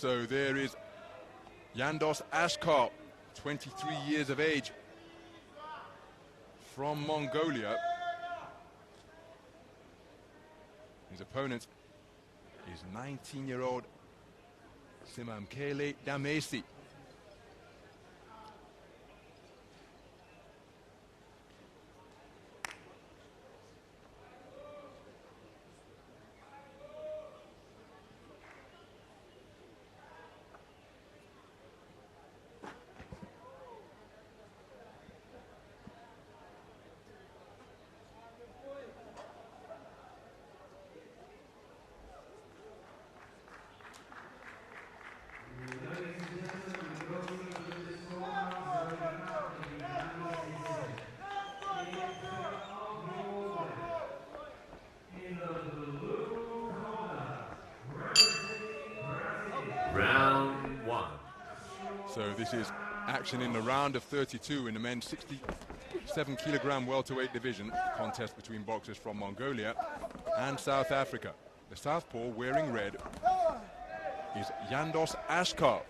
So there is Jandos ASKHAR, 23 years of age, from Mongolia. His opponent is 19-year-old Simamkele DAMESI. Round one. So this is action in the round of 32 in the men's 67-kilogram welterweight division. Contest between boxers from Mongolia and South Africa. The southpaw wearing red is Jandos ASKHAR.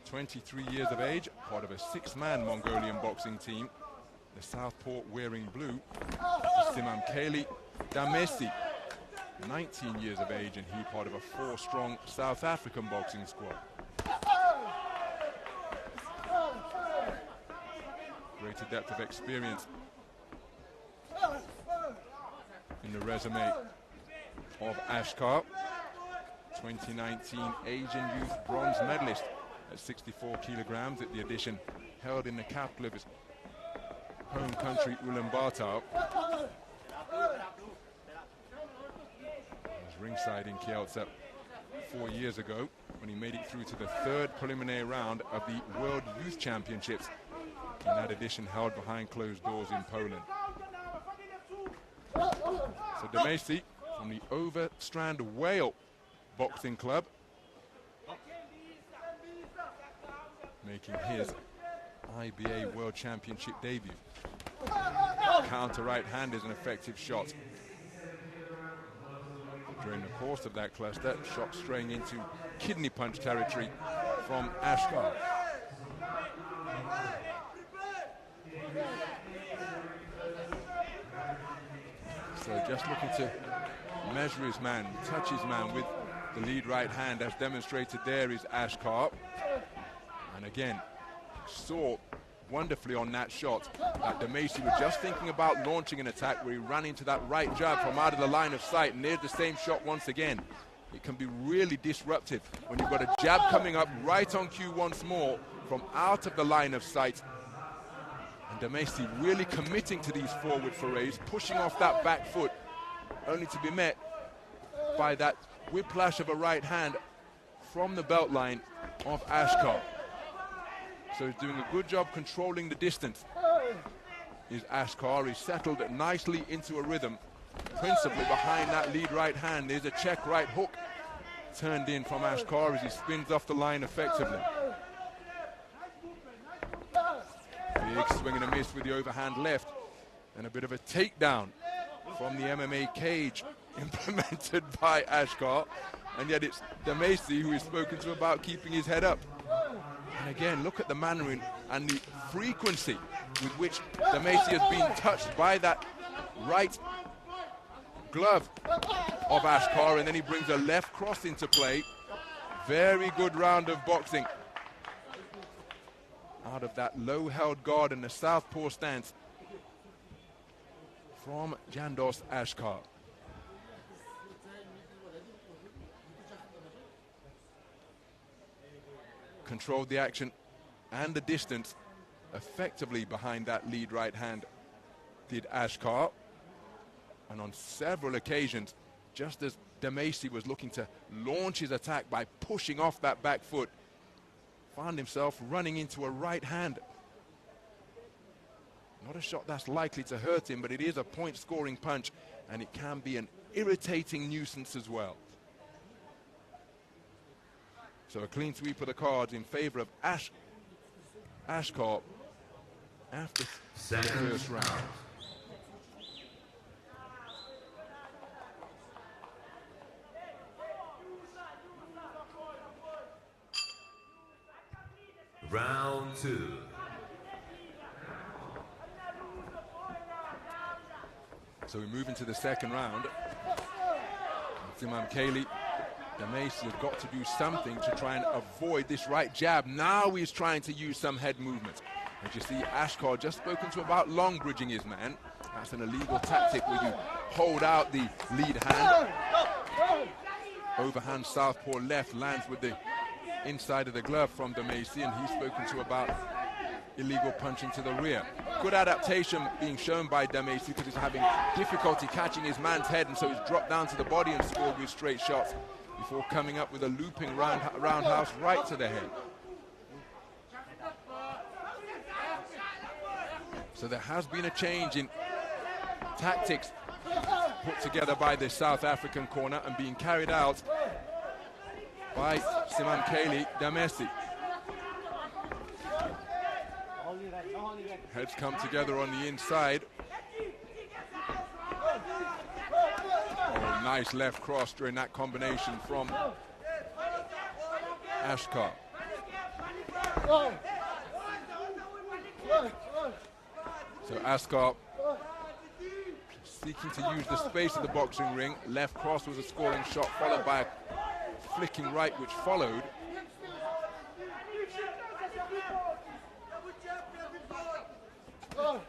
23 years of age, part of a 6-man Mongolian boxing team. The southpaw wearing blue is Simamkele DAMESI. 19 years of age, and he part of a 4-strong South African boxing squad. Greater depth of experience in the resume of ASKHAR. 2019 Asian Youth Bronze Medalist at 64 kilograms at the edition held in the capital of his home country, Ulaanbaatar. Ringside in Kielce 4 years ago when he made it through to the 3rd preliminary round of the World Youth Championships, in that edition held behind closed doors in Poland. So DAMESI from the Overstrand Whale Boxing Club, making his IBA World Championship debut. Counter right hand is an effective shot. During the course of that cluster, shot straying into kidney punch territory from ASKHAR. So just looking to measure his man, touch his man with the lead right hand, as demonstrated there is ASKHAR. And again, saw wonderfully on that shot that DAMESI was just thinking about launching an attack where he ran into that right jab from out of the line of sight, and there's the same shot once again. It can be really disruptive when you've got a jab coming up right on cue once more from out of the line of sight. And DAMESI really committing to these forward forays, pushing off that back foot, only to be met by that whiplash of a right hand from the belt line of ASKHAR. So he's doing a good job controlling the distance. Is ASKHAR. He's settled nicely into a rhythm, principally behind that lead right hand. There's a check right hook turned in from ASKHAR as he spins off the line effectively. Big swing and a miss with the overhand left, and a bit of a takedown from the MMA cage implemented by ASKHAR. And yet it's DAMESI who is spoken to about keeping his head up. And again, look at the manner and the frequency with which DAMESI has been touched by that right glove of ASKHAR, and then he brings a left cross into play. Very good round of boxing out of that low held guard and the southpaw stance from Jandos ASKHAR. Controlled the action and the distance effectively behind that lead right hand, did ASKHAR. And on several occasions, just as DAMESI was looking to launch his attack by pushing off that back foot, found himself running into a right hand. Not a shot that's likely to hurt him, but it is a point-scoring punch, and it can be an irritating nuisance as well. So a clean sweep of the cards in favor of ASKHAR after the first round. Round 2. So we move into the second round. Simamkele, DAMESI has got to do something to try and avoid this right jab. Now he's trying to use some head movement. As you see, ASKHAR just spoken to about long bridging his man. That's an illegal tactic where you hold out the lead hand. Overhand southpaw left lands with the inside of the glove from DAMESI, and he's spoken to about illegal punching to the rear. Good adaptation being shown by DAMESI because he's having difficulty catching his man's head, and so he's dropped down to the body and scored with straight shots before coming up with a looping roundhouse right to the head. So there has been a change in tactics put together by the South African corner and being carried out by Simamkele DAMESI. Heads come together on the inside. Oh, nice left cross during that combination from ASKHAR. So ASKHAR seeking to use the space of the boxing ring. Left cross was a scoring shot, followed by a flicking right which followed. So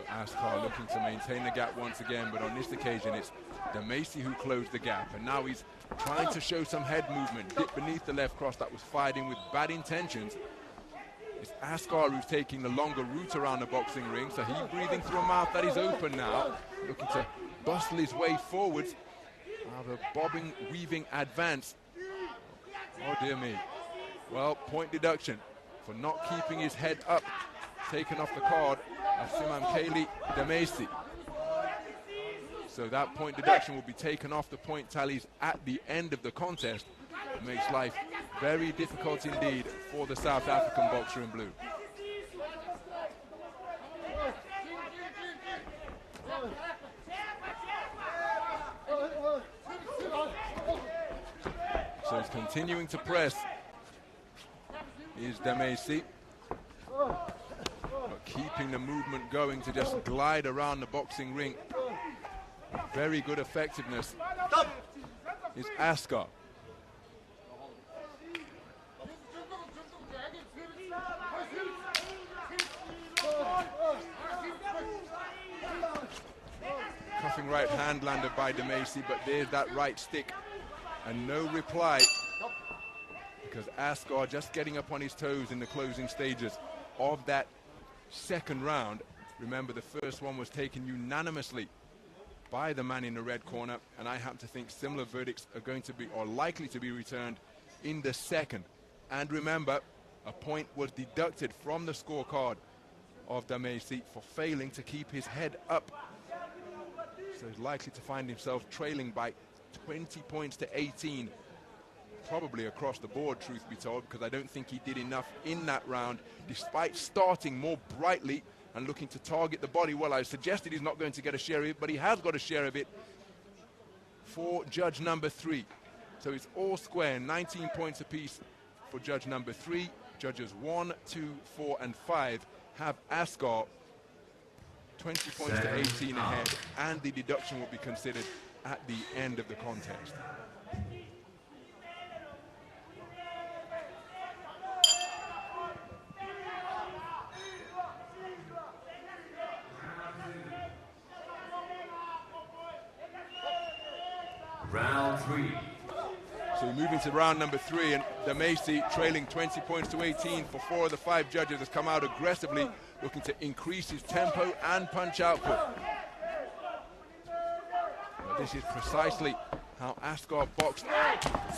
ASKHAR looking to maintain the gap once again, but on this occasion it's DAMESI who closed the gap, and now he's trying to show some head movement, dip beneath the left cross that was fired in with bad intentions. It's ASKHAR who's taking the longer route around the boxing ring, so he's breathing through a mouth that is open now, looking to bustle his way forwards. Now the bobbing, weaving advance. Oh dear me. Well, point deduction for not keeping his head up, taken off the card of Simamkele DAMESI. So that point deduction will be taken off the point tallies at the end of the contest. It makes life very difficult indeed for the South African boxer in blue. So he's continuing to press. Is DAMESI, but keeping the movement going to just glide around the boxing ring. Very good effectiveness is ASKHAR. Cuffing right hand landed by DAMESI, but there's that right stick and no reply, because ASKHAR just getting up on his toes in the closing stages of that second round. Remember, the first one was taken unanimously by the man in the red corner, and I happen to think similar verdicts are going to be, or likely to be, returned in the second. And remember, a point was deducted from the scorecard of DAMESI for failing to keep his head up. So he's likely to find himself trailing by 20 points to 18. Probably across the board, truth be told, because I don't think he did enough in that round, despite starting more brightly and looking to target the body. Well, I suggested he's not going to get a share of it, but he has got a share of it for judge number 3. So it's all square, 19 points apiece for judge number 3. Judges 1, 2, 4, and 5 have ASKHAR 20 points to 18 ahead, and the deduction will be considered at the end of the contest. Round 3. So we move into round number 3, and DAMESI trailing 20 points to 18 for 4 of the 5 judges has come out aggressively, looking to increase his tempo and punch output. But this is precisely how ASKHAR boxed.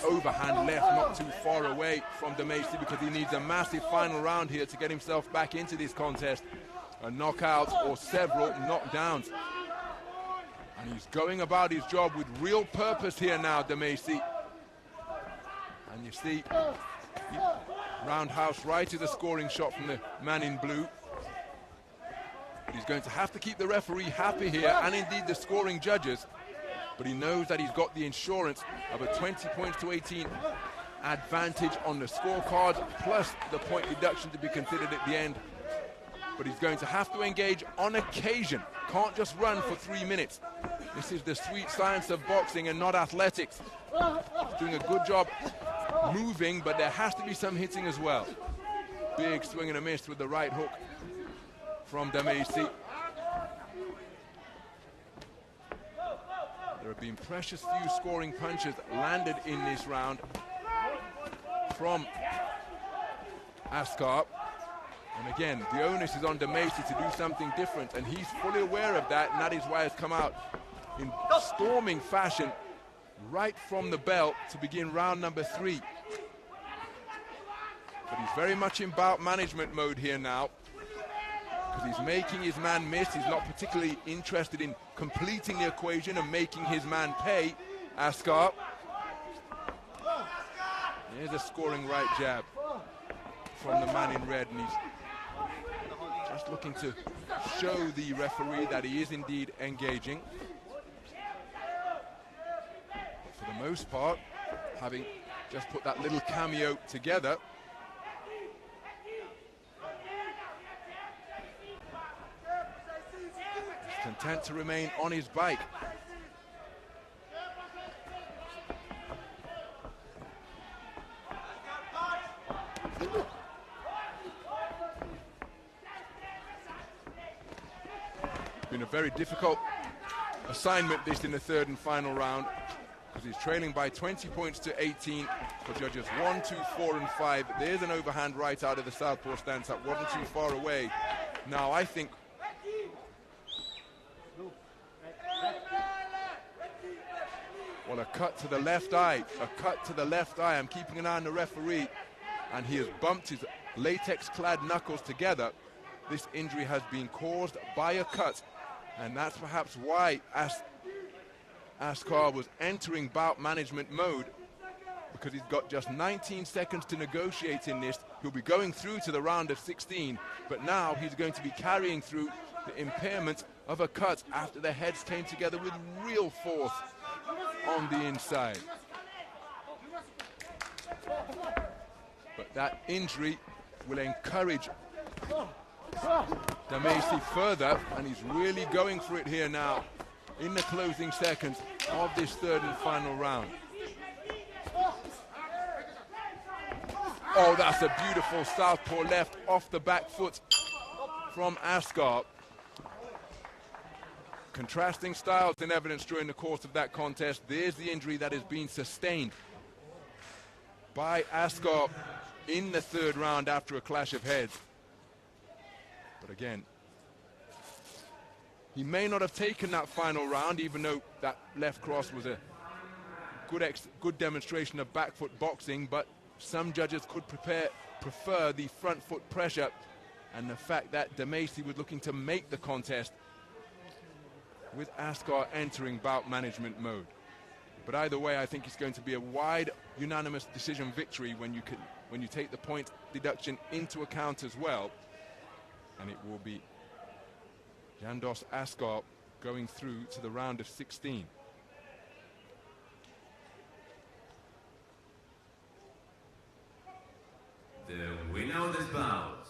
Overhand left, not too far away from DAMESI, because he needs a massive final round here to get himself back into this contest. A knockout or several knockdowns. And he's going about his job with real purpose here now, DAMESI. And you see, roundhouse right to the scoring shot from the man in blue. But he's going to have to keep the referee happy here, and indeed the scoring judges. But he knows that he's got the insurance of a 20 points to 18 advantage on the scorecard, plus the point deduction to be considered at the end. But he's going to have to engage on occasion. Can't just run for 3 minutes. This is the sweet science of boxing and not athletics. He's doing a good job moving, but there has to be some hitting as well. Big swing and a miss with the right hook from DAMESI. There have been precious few scoring punches landed in this round from ASKHAR. And again, the onus is on DAMESI to do something different, and he's fully aware of that, and that is why he's come out in storming fashion right from the bell to begin round number 3. But he's very much in bout management mode here now, because he's making his man miss. He's not particularly interested in completing the equation and making his man pay, ASKHAR. Here's a scoring right jab from the man in red, and he's just looking to show the referee that he is indeed engaging. For the most part, having just put that little cameo together, he's content to remain on his bike. Been a very difficult assignment this in the third and final round, because he's trailing by 20 points to 18 for judges 1, 2, 4 and 5. There's an overhand right out of the southpaw stance that wasn't too far away. Now I think well, a cut to the left eye, I'm keeping an eye on the referee, and he has bumped his latex-clad knuckles together. This injury has been caused by a cut, and that's perhaps why ASKHAR was entering bout management mode, because he's got just 19 seconds to negotiate in this. He'll be going through to the round of 16, but now he's going to be carrying through the impairment of a cut after the heads came together with real force on the inside. But that injury will encourage DAMESI further, and he's really going for it here now in the closing seconds of this third and final round. Oh, that's a beautiful southpaw left off the back foot from ASKHAR. Contrasting styles in evidence during the course of that contest. There's the injury that has been sustained by ASKHAR in the third round after a clash of heads. But again, he may not have taken that final round, even though that left cross was a good demonstration of back foot boxing, but some judges could prefer the front foot pressure, and the fact that DAMESI was looking to make the contest with ASKHAR entering bout management mode. But either way, I think it's going to be a wide, unanimous decision victory when you take the point deduction into account as well. And it will be Jandos ASKHAR going through to the round of 16. The winner of this bout,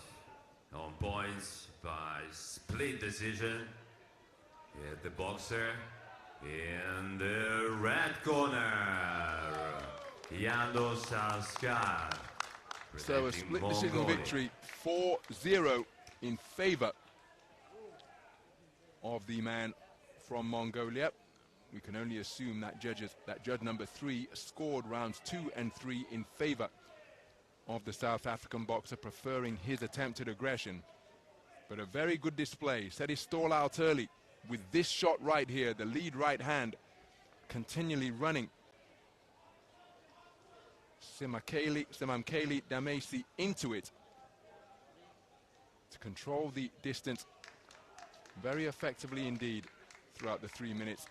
on points by split decision, is the boxer in the red corner, Jandos ASKHAR. So a split decision victory, 4-0 in favor of the man from Mongolia. We can only assume that judge number 3 scored rounds 2 and 3 in favor of the South African boxer, preferring his attempted aggression. But a very good display. Set his stall out early with this shot right here, the lead right hand, continually running Simamkele DAMESI into it to control the distance very effectively indeed throughout the 3 minutes.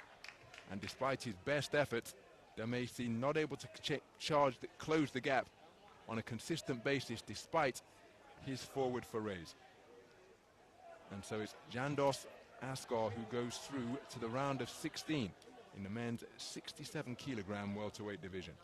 And despite his best efforts, DAMESI not able to close the gap on a consistent basis despite his forward forays. And so it's Jandos ASKHAR who goes through to the round of 16 in the men's 67 kilogram welterweight division.